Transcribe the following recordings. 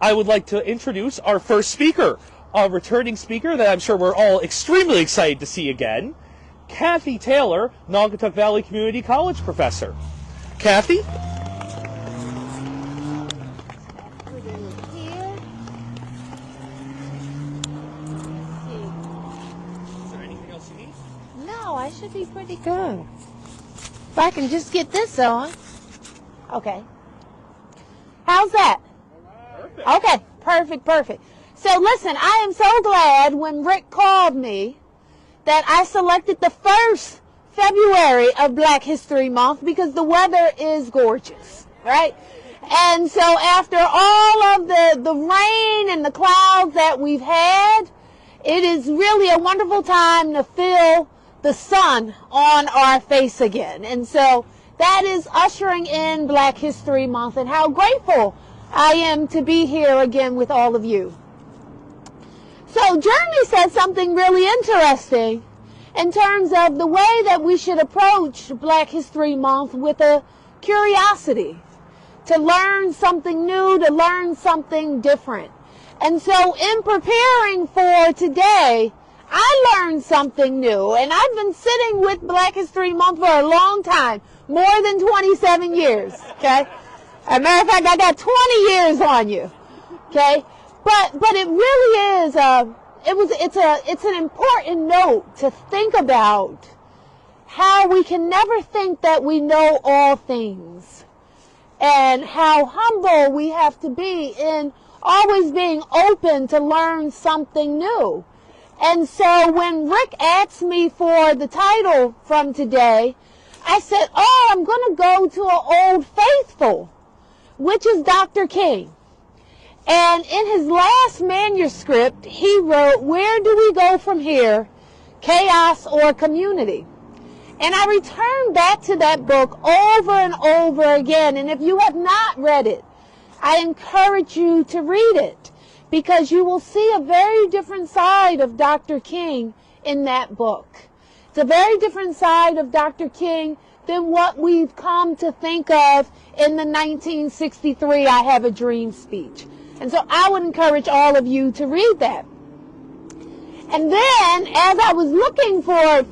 I would like to introduce our first speaker, a returning speaker that I'm sure we're all extremely excited to see again, Kathy Taylor, Naugatuck Valley Community College professor. Kathy? I should be pretty good. If I can just get this on. Okay. How's that? Perfect. Okay, perfect. So listen, I am so glad when Rick called me that I selected the first February of Black History Month because the weather is gorgeous, right? And so after all of the rain and the clouds that we've had, it is really a wonderful time to feel the sun on our face again. And so that is ushering in Black History Month, and how grateful I am to be here again with all of you. So Jeremy said something really interesting in terms of the way that we should approach Black History Month with a curiosity, to learn something new, to learn something different. And so in preparing for today, I learned something new, and I've been sitting with Black History Month for a long time, more than 27 years, okay? As a matter of fact, I got 20 years on you, okay? But it really is, it's an important note to think about how we can never think that we know all things, and how humble we have to be in always being open to learn something new. And so when Rick asked me for the title from today, I said, I'm going to go to an old faithful, which is Dr. King. And in his last manuscript, he wrote, "Where do we go from here, chaos or community?" And I returned back to that book over and over again. And if you have not read it, I encourage you to read it, because you will see a very different side of Dr. King in that book. It's a very different side of Dr. King than what we've come to think of in the 1963 I Have a Dream speech. And so I would encourage all of you to read that. And then, as I was looking for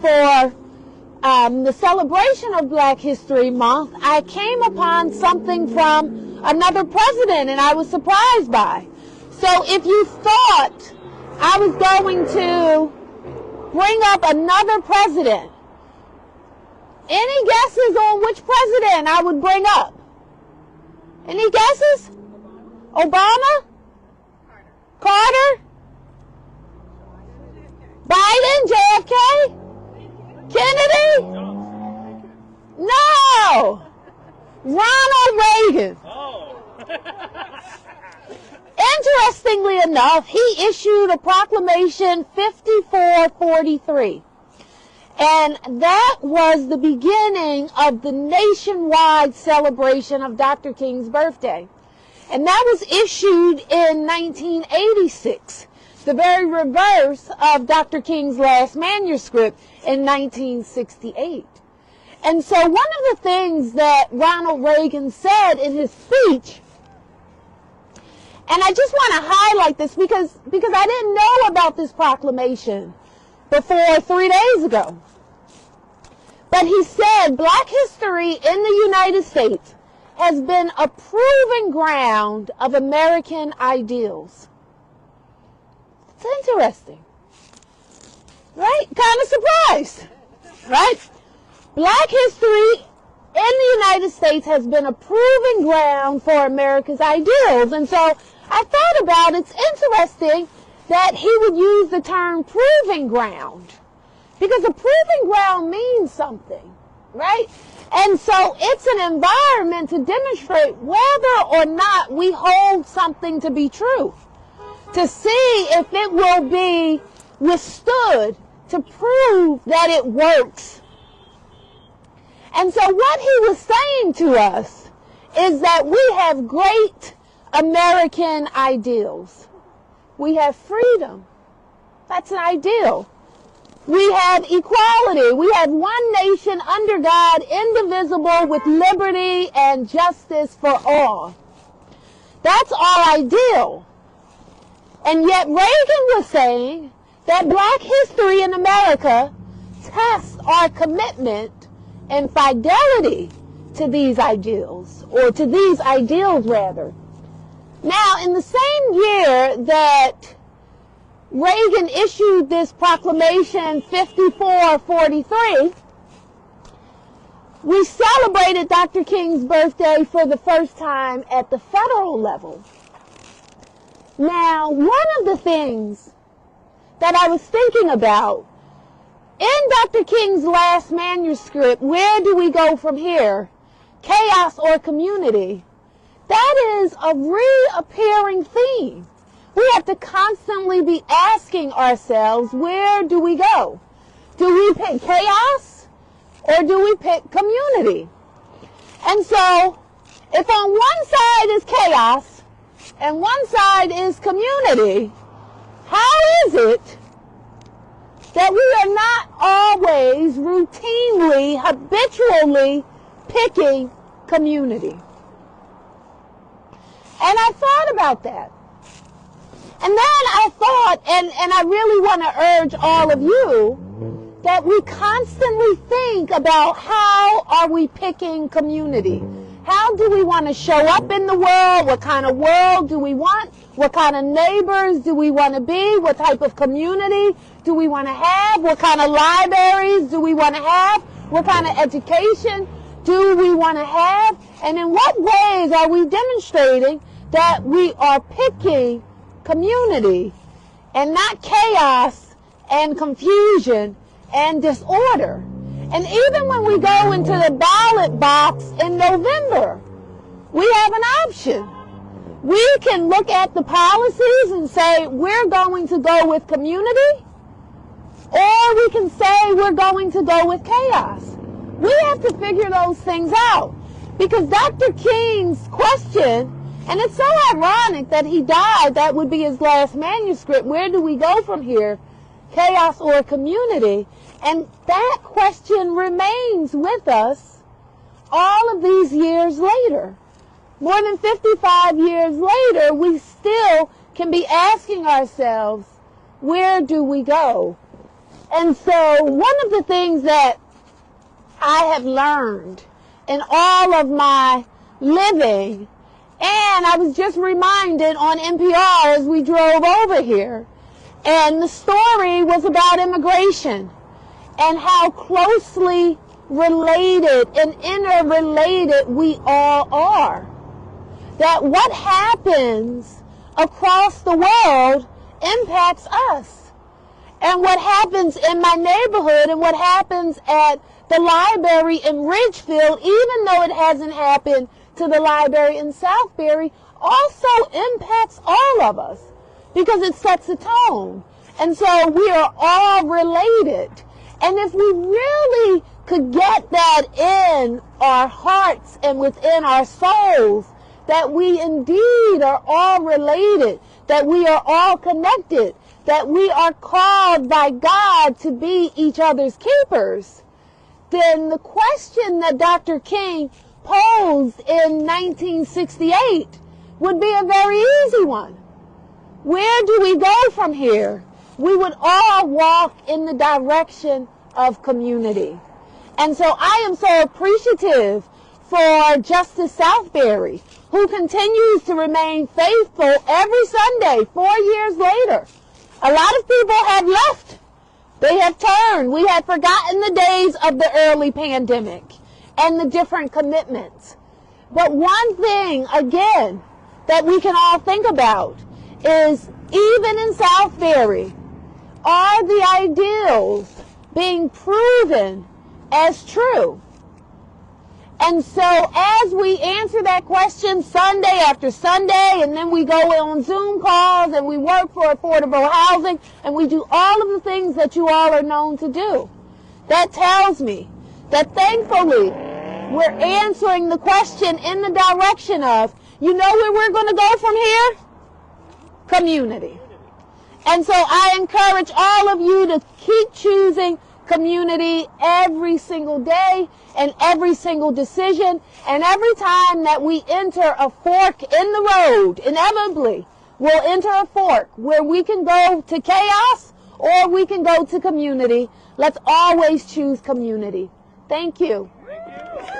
the celebration of Black History Month, I came upon something from another president, and I was surprised by. So if you thought I was going to bring up another president, any guesses on which president I would bring up? Any guesses? Obama? Carter? Biden? JFK? Kennedy? No! Ronald Reagan. Interestingly enough, he issued a proclamation 5443. And that was the beginning of the nationwide celebration of Dr. King's birthday. And that was issued in 1986, the very reverse of Dr. King's last manuscript in 1968. And so one of the things that Ronald Reagan said in his speech, and I just want to highlight this because I didn't know about this proclamation before 3 days ago. But he said, Black history in the United States has been a proving ground of American ideals. It's interesting, right? Kind of surprised, right? Black history in the United States has been a proving ground for America's ideals. And so I thought about, it's interesting that he would use the term proving ground, because a proving ground means something, right? And so it's an environment to demonstrate whether or not we hold something to be true, to see if it will be withstood, to prove that it works. And so what he was saying to us is that we have great American ideals. We have freedom. That's an ideal. We have equality. We have one nation under God, indivisible, with liberty and justice for all. That's our ideal. And yet Reagan was saying that black history in America tests our commitment and fidelity to these ideals, or to these ideals rather. Now, in the same year that Reagan issued this proclamation 5443, we celebrated Dr. King's birthday for the first time at the federal level. Now, one of the things that I was thinking about, in Dr. King's last manuscript, Where Do We Go From Here? Chaos or Community? That is a reappearing theme. We have to constantly be asking ourselves, where do we go? Do we pick chaos or do we pick community? And so, if on one side is chaos and one side is community, how is it that we are not always routinely, habitually picking community? And I thought about that. And then I thought, and I really want to urge all of you, that we constantly think about how are we picking community? How do we want to show up in the world? What kind of world do we want? What kind of neighbors do we want to be? What type of community do we want to have? What kind of libraries do we want to have? What kind of education do we want to have? And in what ways are we demonstrating that we are picking community and not chaos and confusion and disorder? And even when we go into the ballot box in November, we have an option. We can look at the policies and say we're going to go with community, or we can say we're going to go with chaos. We have to figure those things out, because Dr. King's question, and it's so ironic that he died, that would be his last manuscript, where do we go from here, chaos or community? And that question remains with us all of these years later. More than 55 years later, we still can be asking ourselves, where do we go? And so one of the things that I have learned in all of my living, and I was just reminded on NPR as we drove over here, and the story was about immigration and how closely related and interrelated we all are. That what happens across the world impacts us. And what happens in my neighborhood and what happens at the library in Ridgefield, even though it hasn't happened to the library in Southbury, also impacts all of us because it sets a tone. And so we are all related. And if we really could get that in our hearts and within our souls, that we indeed are all related, that we are all connected, that we are called by God to be each other's keepers, then the question that Dr. King posed in 1968 would be a very easy one. Where do we go from here? We would all walk in the direction of community. And so I am so appreciative for Justice Southbury, who continues to remain faithful every Sunday, 4 years later. A lot of people have left. They have turned. We had forgotten the days of the early pandemic and the different commitments. But one thing, again, that we can all think about is, even in Southbury, are the ideals being proven as true? And so as we answer that question Sunday after Sunday, and then we go on Zoom calls and we work for affordable housing and we do all of the things that you all are known to do, that tells me that thankfully we're answering the question in the direction of, you know where we're going to go from here? Community. And so I encourage all of you to keep choosing community every single day and every single decision. And every time that we enter a fork in the road, inevitably, we'll enter a fork where we can go to chaos or we can go to community. Let's always choose community. Thank you. Thank you.